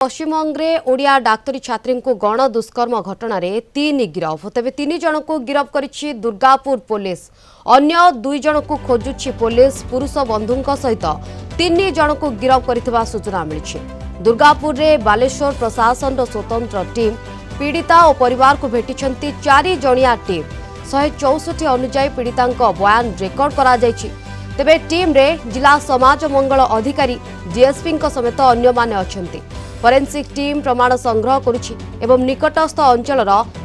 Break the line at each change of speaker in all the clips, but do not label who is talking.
पश्चिमबंगे ओडिया डाक्तरी छात्री को गण दुष्कर्म घटना तीन गिरफ तेज तीन जन को गिरफ करिछि दुर्गापुर पुलिस। अन्य दुई जन को खोजुछि पुलिस। पुरुष बंधु सहित तीन जन को गिरफ कर सूचना मिली। दुर्गापुर रे बालेश्वर प्रशासन स्वतंत्र टीम पीड़िता और परिवार को भेटिछंती 4 जणिया टीम। 164 अनुजाई पीड़िता बयान रेकर्ड करा जायछि। तेबे टीम रे जिला समाज मंगल अधिकारी डीएसपी समेत अन्य माने अछंती। फोरेंसिक टीम प्रमाण संग्रह करुछि एवं निकटस्थ अंचल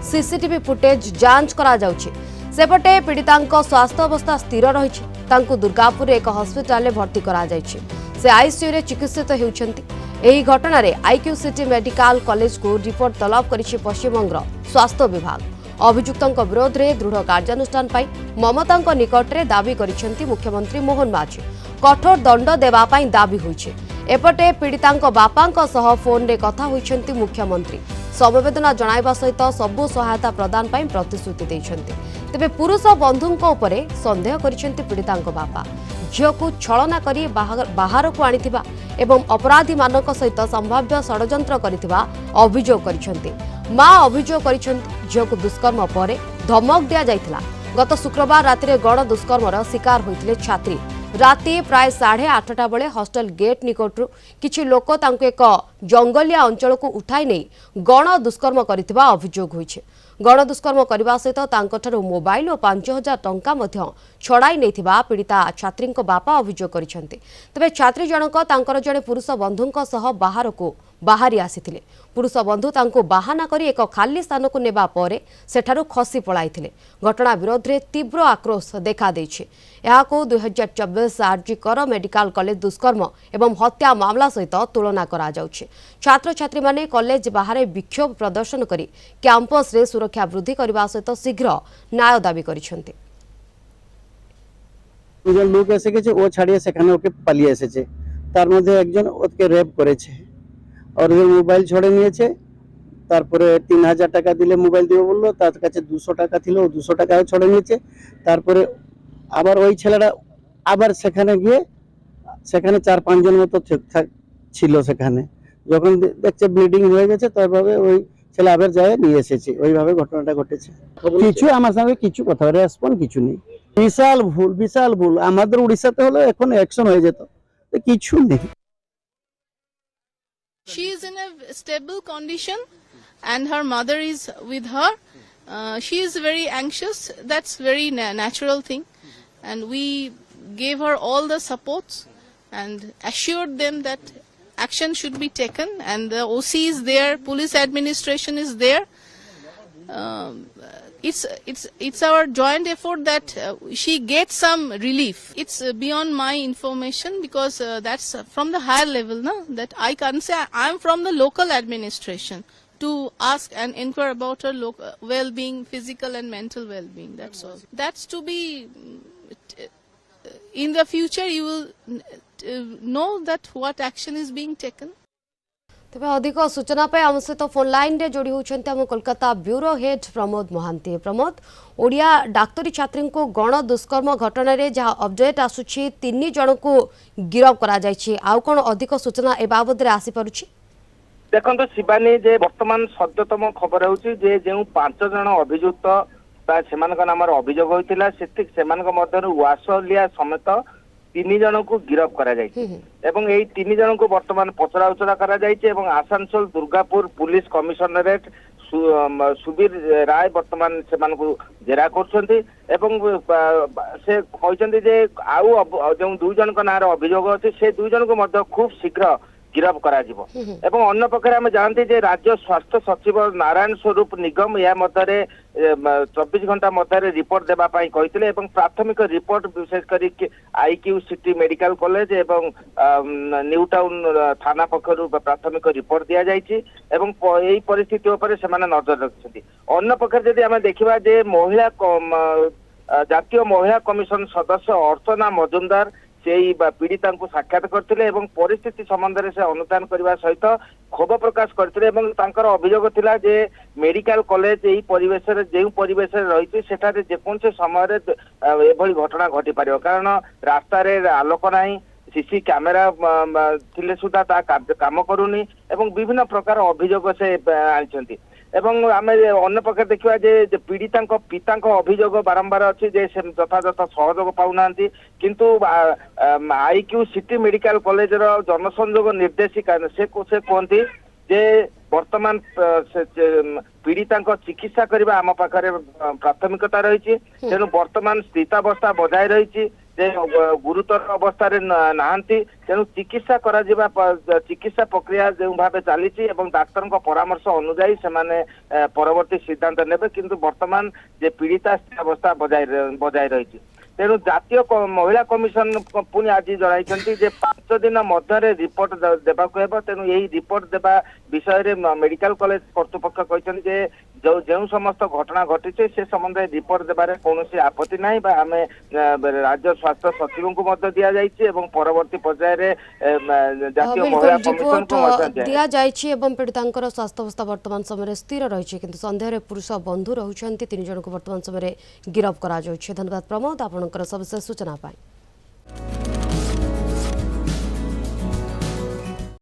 सीसीटीवी फुटेज जांच करा जाउछि। सेपटे पीड़िता स्वास्थ्य अवस्था स्थिर रही। दुर्गापुर एक हस्पिटाल भर्ती करा जायछि। से आईसीयू रे चिकित्सित हेउछंती। एही घटना रे आईक्यू सिटी मेडिकल कॉलेज को रिपोर्ट तलब करिछि पश्चिमबंग स्वास्थ्य विभाग। अभियुक्तों विरोध में दृढ़ कार्यानुष्ठान पाई ममता निकट में दाबी करिसेंती मुख्यमंत्री मोहन माझी। कठोर दंड देवाई दाबी होइछे। एपटे पीड़िता बापा सह फोन रे कथा होइछंती मुख्यमंत्री। समवेदना जणाइबा सहित सबु सहायता प्रदान पाई प्रतिश्रुति दैछंती। तेबे पुरुष बंधुंको उपरे संदेह करिसेंती पीड़िता बापा। झील को छलना करी बाहर को आनिथिबा एवं अपराधी मानक सहित संभाव्य षड्यंत्र करिथिबा अभियोग करिसेंती। मां अभियोग करिसेंती झील को दुष्कर्म पर धमक दिया जाइथिला। गत शुक्रवार राति गण दुष्कर्मर शिकार होइथिले छात्री। राति प्राय 8:30 बेले हॉस्टल गेट निकटू किछि लोक तांको एक जंगलिया अंचल को उठाई नहीं गण दुष्कर्म करिथिबा अभियोग होइछे। गण दुष्कर्म करने सहित तांकोठारु मोबाइल और 5,000 टंका मध्य छड़ाई नैथिबा पीड़िता छात्री बापा अभियोग करिसेंती। तबे छात्री जनक तांकर जड़े पुरुष बंधुंक सह बाहर को बाहरी आसीथिले। पुरुष बंधु तांको बाहाना करी एक खाली स्थान को नेबा परे सेठारु खसी पळाइथिले। घटना विरोध में तीव्र आक्रोश देखा देइछे। एहाको 2024 आरजीकर मेडिकल कॉलेज दुष्कर्म एवं हत्या मामला सहित तुलना करा जाउछे। छात्र छात्री माने कॉलेज बाहर विक्षोभ प्रदर्शन करी कैंपस रे सुरक्षा वृद्धि करने सहित शीघ्र न्याय दाबी करिसेंती।
लोक एसे के ओ छाड़िए सेखाने ओके पालिए एसेছে তার মধ্যে একজন ওকে রেপ করেছে और ওই মোবাইল ছড়ে নিয়েছে। তারপরে 3000 টাকা দিলে মোবাইল দিবে বললো, তার কাছে 200 টাকা ছিল, 200 টাকাও ছড়ে নিয়েছে। তারপরে আবার ওই ছেলেটা আবার সেখানে গিয়ে সেখানে 4-5 জন মতো ছিল সেখানে। যখন দেখছে ব্লিডিং হয়ে গেছে তারপরে ওই ছেলে আবার যায় নিয়ে এসেছে। ওইভাবে ঘটনাটা ঘটেছে। কিছু আমার সঙ্গে কিছু কথা রেসপন্স কিছু নেই। বিশাল ভুল আমাদের উড়িষ্যাতে হলো এখন অ্যাকশন হয়ে যেত, কিছু নেই।
She is in a stable condition and her mother is with her. She is very anxious. That's very natural thing, and we gave her all the supports and assured them that action should be taken, and the OC is there, police administration is there. It's our joint effort that she gets some relief. It's beyond my information because that's from the higher level, no? That I can't say. I'm from the local administration to ask and inquire about her well-being, physical and mental well-being. That's all. That's to be. In the future, you will know that what action is being taken.
तेज अधिक सूचना पाई आम सहित phone line रे जोड़ी होती आम Kolkata bureau head Pramod Mahanti. Pramod, Odia डाक्तरी छात्री को गण दुष्कर्म घटना रे जहाँ अपडेट आसुछि 3 जन को गिरफ करा जायछि, आउ कोन अधिक सूचना ए बाबद रे आसी परुछि?
देखो शिवानी, जे वर्तमान सद्यतम खबर होछि जे जेउ 5 जन अभियुक्त बा सेमानक नामर अभियोग होइतिला सेमानक मध्यरु वासलिया समेत 3 जन को गिरफ करा जायछि एवं एई 3 जन को वर्तमान पचरा उचरा करा जायछि एवं आसानसोल दुर्गापुर पुलिस कमिशनरेट सुबीर राय वर्तमान सेमान को जेरा करछन्ती एवं से कहछन्ती जे आउ जो 2 जन को नार अभियोग अछि से 2 जन को मध्य खूब शीघ्र गिरफ करा जिवो। एवं अन्य पक्षरे हम जानते जे राज्य स्वास्थ्य सचिव नारायण स्वरूप निगम या मध्य 24 घंटा मध्य रिपोर्ट देबा पाई कहितले एवं प्राथमिक रिपोर्ट विशेष करी आईक्यू सिटी मेडिकल कॉलेज एवं न्यू टाउन थाना पक्षरु प्राथमिक रिपोर्ट दिया जायछि एवं एई परिस्थिति ऊपर सेमाने नजर रखछथि। अन्य पक्षरे जदि हम देखिबा जे महिला जातीय महिला कमिशन सदस्य अर्चना मजुमदार से पीड़िता को साक्षात करते परिस्थिति संबंध में से अनुधान करने सहित क्षोभ प्रकाश करते अभियोग थिला जे मेडिकल कॉलेज यही परिवेश जो परिवेश रही जेकोसी समय एभली घटना घटी पार कारण रास्तार आलोक ना सीसी कैमेरा थिले सुधा ता काम करूनी एवं विभिन्न प्रकार अभियोग से आनिछंती एवं आम अन्य प्रकार देखा जे पीड़िता पिता अभियोग बारंबार अच्छी जे से यथायथ सहयोग पाऊना किंतु आईक्यू सिटी मेडिकल कॉलेज जनसंयोग निर्देशिका से कहती जे वर्तमान पीड़िता चिकित्सा करने आम पाखे प्राथमिकता रही तेणु वर्तमान स्थितावस्था बजाय रही जे गुरुतर अवस्था नहांती तेणु चिकित्सा करा चिकित्सा प्रक्रिया जो भाव चली डाक्तर परामर्श अनुजाई से परवर्ती सिद्धांत नेबे किंतु वर्तमान जे पीड़िता स्थितावस्था बजाय रही तेणु जातीय महिला कमिशन पुणी आज जनाई जे 5 दिन मध्य रिपोर्ट देवाक हेब तेणु यही रिपोर्ट देवा विषय मेडिकल कॉलेज कर्तृपक्ष कहते जो समस्त घटना घटी से संबंध में रिपोर्ट देवारे कौन आपत्ति ना आम राज्य स्वास्थ्य सचिव को दि जाइए परवर्ती पर्यायर जातीय महिला कमिशन को
दिया जाइछि एवं पीड़ितांकर स्वास्थ्यावस्था वर्तमान समय स्थिर रही किंतु संदेह पुरुष बंधु रहुछन्ति 3 जन को वर्तमान समय गिरफ्त करा जाउछि। धन्यवाद प्रमोद आपनकर सबसे सूचना पाई।